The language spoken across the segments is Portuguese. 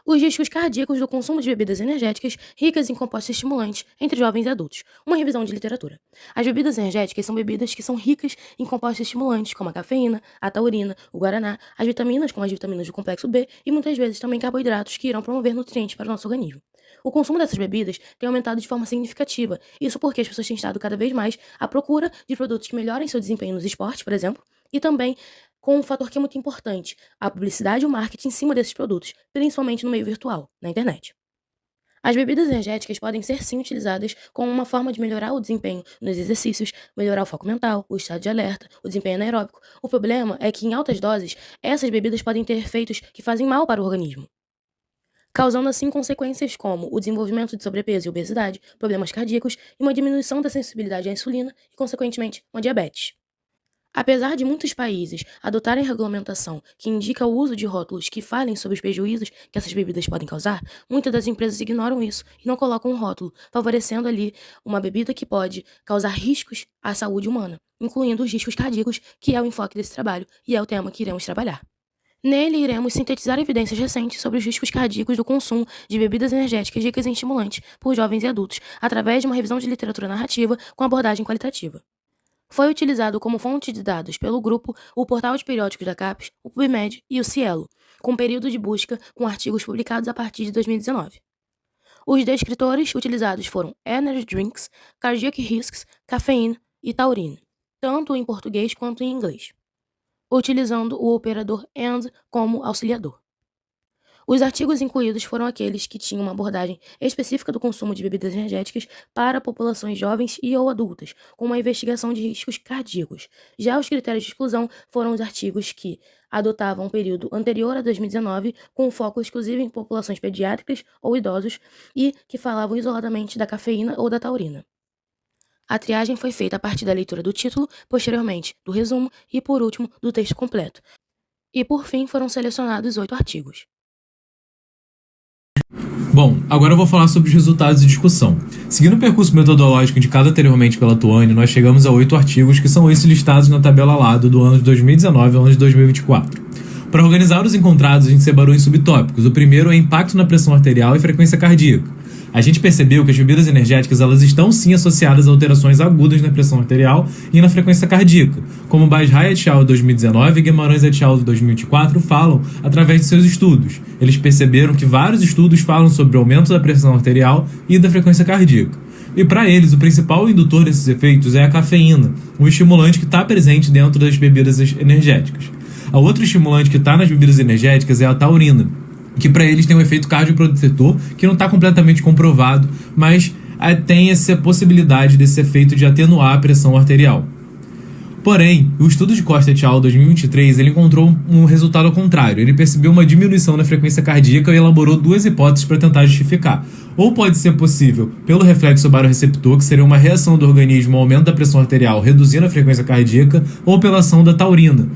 Os riscos cardíacos do consumo de bebidas energéticas ricas em compostos estimulantes entre jovens e adultos. Uma revisão de literatura. As bebidas energéticas são bebidas que são ricas em compostos estimulantes, como a cafeína, a taurina, o guaraná, as vitaminas, como as vitaminas do complexo B, e muitas vezes também carboidratos que irão promover nutrientes para o nosso organismo. O consumo dessas bebidas tem aumentado de forma significativa, isso porque as pessoas têm estado cada vez mais à procura de produtos que melhorem seu desempenho nos esportes, por exemplo, e também com um fator que é muito importante, a publicidade e o marketing em cima desses produtos, principalmente no meio virtual, na internet. As bebidas energéticas podem ser sim utilizadas como uma forma de melhorar o desempenho nos exercícios, melhorar o foco mental, o estado de alerta, o desempenho anaeróbico. O problema é que em altas doses, essas bebidas podem ter efeitos que fazem mal para o organismo, causando assim consequências como o desenvolvimento de sobrepeso e obesidade, problemas cardíacos e uma diminuição da sensibilidade à insulina e, consequentemente, uma diabetes. Apesar de muitos países adotarem regulamentação que indica o uso de rótulos que falem sobre os prejuízos que essas bebidas podem causar, muitas das empresas ignoram isso e não colocam um rótulo, favorecendo ali uma bebida que pode causar riscos à saúde humana, incluindo os riscos cardíacos, que é o enfoque desse trabalho e é o tema que iremos trabalhar. Nele, iremos sintetizar evidências recentes sobre os riscos cardíacos do consumo de bebidas energéticas ricas em estimulantes por jovens e adultos, através de uma revisão de literatura narrativa com abordagem qualitativa. Foi utilizado como fonte de dados pelo grupo o Portal de Periódicos da CAPES, o PubMed e o Cielo, com período de busca com artigos publicados a partir de 2019. Os descritores utilizados foram Energy Drinks, Cardiac Risks, Cafeína e Taurine, tanto em português quanto em inglês, utilizando o operador AND como auxiliador. Os artigos incluídos foram aqueles que tinham uma abordagem específica do consumo de bebidas energéticas para populações jovens e ou adultas, com uma investigação de riscos cardíacos. Já os critérios de exclusão foram os artigos que adotavam um período anterior a 2019, com foco exclusivo em populações pediátricas ou idosos e que falavam isoladamente da cafeína ou da taurina. A triagem foi feita a partir da leitura do título, posteriormente do resumo e, por último, do texto completo. E, por fim, foram selecionados 8 artigos. Bom, agora eu vou falar sobre os resultados de discussão. Seguindo o percurso metodológico indicado anteriormente pela Tuane, nós chegamos a 8 artigos que são esses listados na tabela ao lado do ano de 2019 ao ano de 2024. Para organizar os encontrados, a gente separou em subtópicos. O primeiro é impacto na pressão arterial e frequência cardíaca. A gente percebeu que as bebidas energéticas elas estão sim associadas a alterações agudas na pressão arterial e na frequência cardíaca, como Bajrai et al. De 2019 e Guimarães et al. De 2024 falam através de seus estudos. Eles perceberam que vários estudos falam sobre o aumento da pressão arterial e da frequência cardíaca. E para eles, o principal indutor desses efeitos é a cafeína, um estimulante que está presente dentro das bebidas energéticas. A outro estimulante que está nas bebidas energéticas é a taurina, que para eles tem um efeito cardioprotetor que não está completamente comprovado, mas tem essa possibilidade desse efeito de atenuar a pressão arterial. Porém, o estudo de Costa et al. 2023 ele encontrou um resultado ao contrário. Ele percebeu uma diminuição na frequência cardíaca e elaborou 2 hipóteses para tentar justificar. Ou pode ser possível pelo reflexo barorreceptor, que seria uma reação do organismo ao aumento da pressão arterial, reduzindo a frequência cardíaca, ou pela ação da taurina,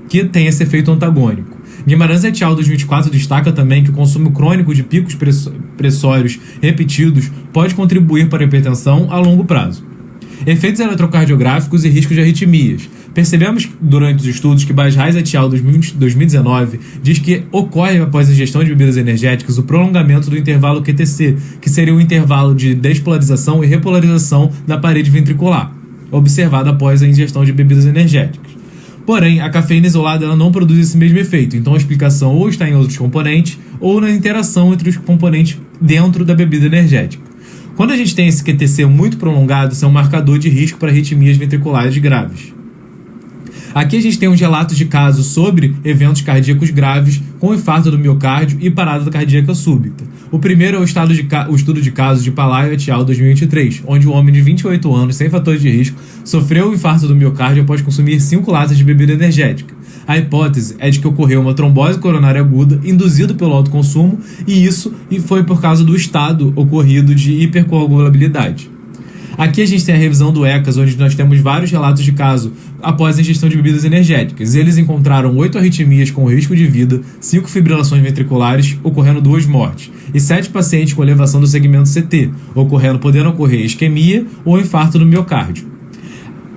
que tem esse efeito antagônico. Guimarães et al. 2024 destaca também que o consumo crônico de picos pressórios repetidos pode contribuir para a hipertensão a longo prazo. Efeitos eletrocardiográficos e riscos de arritmias. Percebemos durante os estudos que Bajrai et al. 2019 diz que ocorre após a ingestão de bebidas energéticas o prolongamento do intervalo QTC, que seria o intervalo de despolarização e repolarização da parede ventricular, observado após a ingestão de bebidas energéticas. Porém, a cafeína isolada ela não produz esse mesmo efeito, então a explicação ou está em outros componentes ou na interação entre os componentes dentro da bebida energética. Quando a gente tem esse QTC muito prolongado, isso é um marcador de risco para arritmias ventriculares graves. Aqui a gente tem uns relatos de casos sobre eventos cardíacos graves com infarto do miocárdio e parada cardíaca súbita. O primeiro é o estudo de casos de Palaio et al. 2023, onde um homem de 28 anos, sem fatores de risco, sofreu o infarto do miocárdio após consumir 5 latas de bebida energética. A hipótese é de que ocorreu uma trombose coronária aguda induzida pelo alto consumo e isso foi por causa do estado ocorrido de hipercoagulabilidade. Aqui a gente tem a revisão do ECAS, onde nós temos vários relatos de caso após a ingestão de bebidas energéticas. Eles encontraram 8 arritmias com risco de vida, 5 fibrilações ventriculares, ocorrendo 2 mortes, e 7 pacientes com elevação do segmento CT, podendo ocorrer isquemia ou infarto do miocárdio.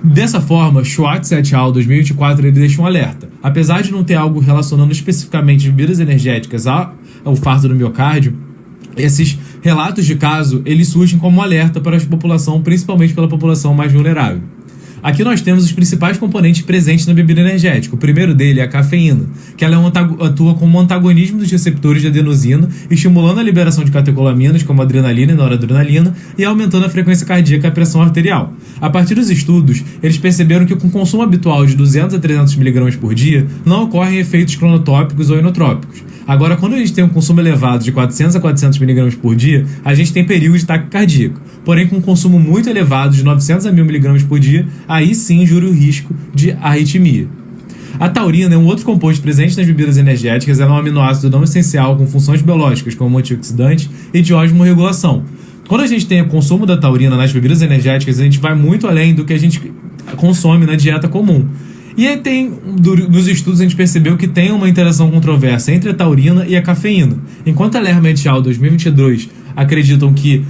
Dessa forma, Schwartz et al. 2024 ele deixa um alerta. Apesar de não ter algo relacionando especificamente bebidas energéticas o infarto do miocárdio, esses relatos de caso, eles surgem como um alerta para a população, principalmente pela população mais vulnerável. Aqui nós temos os principais componentes presentes na bebida energética. O primeiro dele é a cafeína, que ela atua como antagonismo dos receptores de adenosina, estimulando a liberação de catecolaminas, como adrenalina e noradrenalina, e aumentando a frequência cardíaca e a pressão arterial. A partir dos estudos, eles perceberam que com o consumo habitual de 200 a 300 mg por dia, não ocorrem efeitos cronotópicos ou inotrópicos. Agora, quando a gente tem um consumo elevado de 400 a 400 mg por dia, a gente tem perigo de ataque cardíaco. Porém, com um consumo muito elevado de 900 a 1000 mg por dia, aí sim jura o risco de arritmia. A taurina é um outro composto presente nas bebidas energéticas. Ela é um aminoácido não essencial com funções biológicas como antioxidante e de osmorregulação. Quando a gente tem o consumo da taurina nas bebidas energéticas, a gente vai muito além do que a gente consome na dieta comum. E aí nos estudos a gente percebeu que tem uma interação controversa entre a taurina e a cafeína. Enquanto a Lerma et al. 2022 acreditam que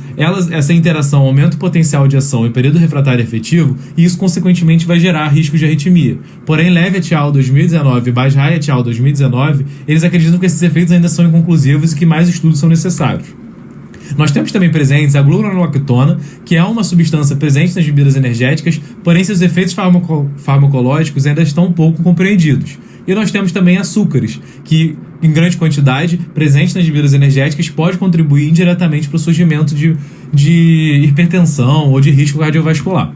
essa interação aumenta o potencial de ação em período refratário efetivo, e isso consequentemente vai gerar riscos de arritmia. Porém, Levy et al. 2019 e Bajaj et al. 2019, eles acreditam que esses efeitos ainda são inconclusivos e que mais estudos são necessários. Nós temos também presentes a glucuronolactona, que é uma substância presente nas bebidas energéticas, porém seus efeitos farmacológicos ainda estão pouco compreendidos. E nós temos também açúcares, que em grande quantidade, presente nas bebidas energéticas, pode contribuir indiretamente para o surgimento de hipertensão ou de risco cardiovascular.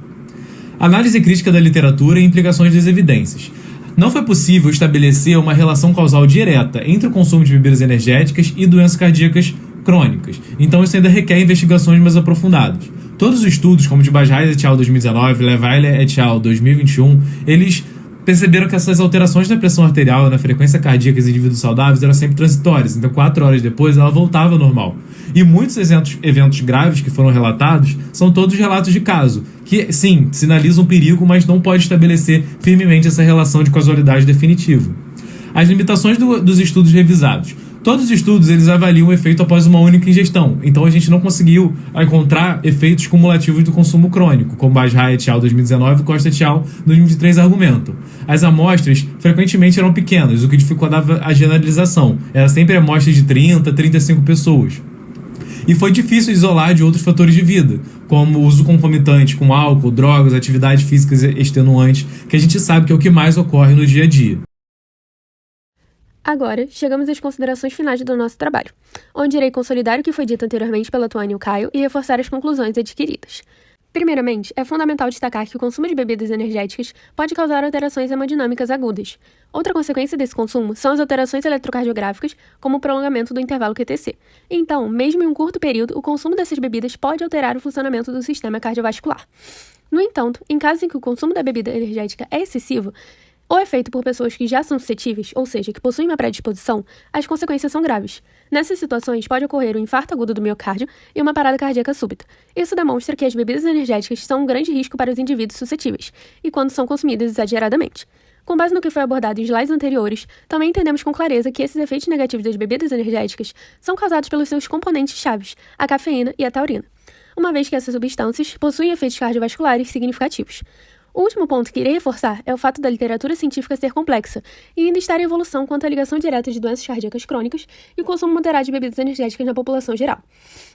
Análise crítica da literatura e implicações das evidências. Não foi possível estabelecer uma relação causal direta entre o consumo de bebidas energéticas e doenças cardíacas crônicas. Então isso ainda requer investigações mais aprofundadas. Todos os estudos, como o de Bajaj et al. 2019, Levaille et al. 2021, eles perceberam que essas alterações na pressão arterial e na frequência cardíaca dos indivíduos saudáveis eram sempre transitórias, então 4 horas depois ela voltava ao normal. E muitos eventos graves que foram relatados são todos relatos de caso, que sim, sinalizam perigo, mas não pode estabelecer firmemente essa relação de causalidade definitiva. As limitações dos estudos revisados. Todos os estudos eles avaliam o efeito após uma única ingestão, então a gente não conseguiu encontrar efeitos cumulativos do consumo crônico, como Bajaj et al. 2019 e Costa et al. 2023 argumentam. As amostras frequentemente eram pequenas, o que dificultava a generalização. Era sempre amostras de 30 a 35 pessoas. E foi difícil isolar de outros fatores de vida, como o uso concomitante com álcool, drogas, atividades físicas extenuantes, que a gente sabe que é o que mais ocorre no dia a dia. Agora, chegamos às considerações finais do nosso trabalho, onde irei consolidar o que foi dito anteriormente pela Tuane e o Caio e reforçar as conclusões adquiridas. Primeiramente, é fundamental destacar que o consumo de bebidas energéticas pode causar alterações hemodinâmicas agudas. Outra consequência desse consumo são as alterações eletrocardiográficas, como o prolongamento do intervalo QTc. Então, mesmo em um curto período, o consumo dessas bebidas pode alterar o funcionamento do sistema cardiovascular. No entanto, em casos em que o consumo da bebida energética é excessivo, ou é feito por pessoas que já são suscetíveis, ou seja, que possuem uma predisposição, as consequências são graves. Nessas situações, pode ocorrer um infarto agudo do miocárdio e uma parada cardíaca súbita. Isso demonstra que as bebidas energéticas são um grande risco para os indivíduos suscetíveis, e quando são consumidas exageradamente. Com base no que foi abordado em slides anteriores, também entendemos com clareza que esses efeitos negativos das bebidas energéticas são causados pelos seus componentes chaves, a cafeína e a taurina, uma vez que essas substâncias possuem efeitos cardiovasculares significativos. O último ponto que irei reforçar é o fato da literatura científica ser complexa e ainda estar em evolução quanto à ligação direta de doenças cardíacas crônicas e o consumo moderado de bebidas energéticas na população geral.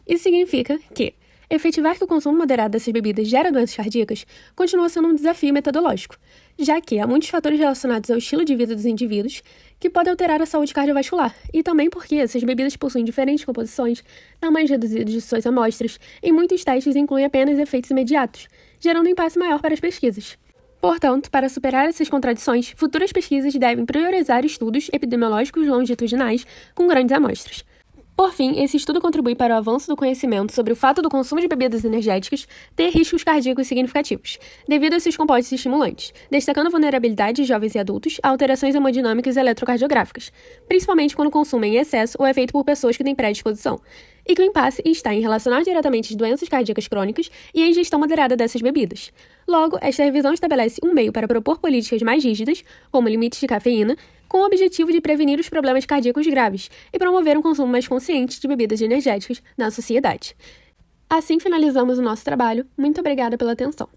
Isso significa que efetivar que o consumo moderado dessas bebidas gera doenças cardíacas continua sendo um desafio metodológico, já que há muitos fatores relacionados ao estilo de vida dos indivíduos que podem alterar a saúde cardiovascular, e também porque essas bebidas possuem diferentes composições, tamanhos reduzidos de suas amostras, e muitos testes incluem apenas efeitos imediatos, gerando um impasse maior para as pesquisas. Portanto, para superar essas contradições, futuras pesquisas devem priorizar estudos epidemiológicos longitudinais com grandes amostras. Por fim, esse estudo contribui para o avanço do conhecimento sobre o fato do consumo de bebidas energéticas ter riscos cardíacos significativos, devido a seus compostos estimulantes, destacando a vulnerabilidade de jovens e adultos a alterações hemodinâmicas e eletrocardiográficas, principalmente quando o consumo em excesso ou é feito por pessoas que têm predisposição, e que o impasse está em relacionar diretamente as doenças cardíacas crônicas e a ingestão moderada dessas bebidas. Logo, esta revisão estabelece um meio para propor políticas mais rígidas, como limites de cafeína, com o objetivo de prevenir os problemas cardíacos graves e promover um consumo mais consciente de bebidas energéticas na sociedade. Assim finalizamos o nosso trabalho. Muito obrigada pela atenção.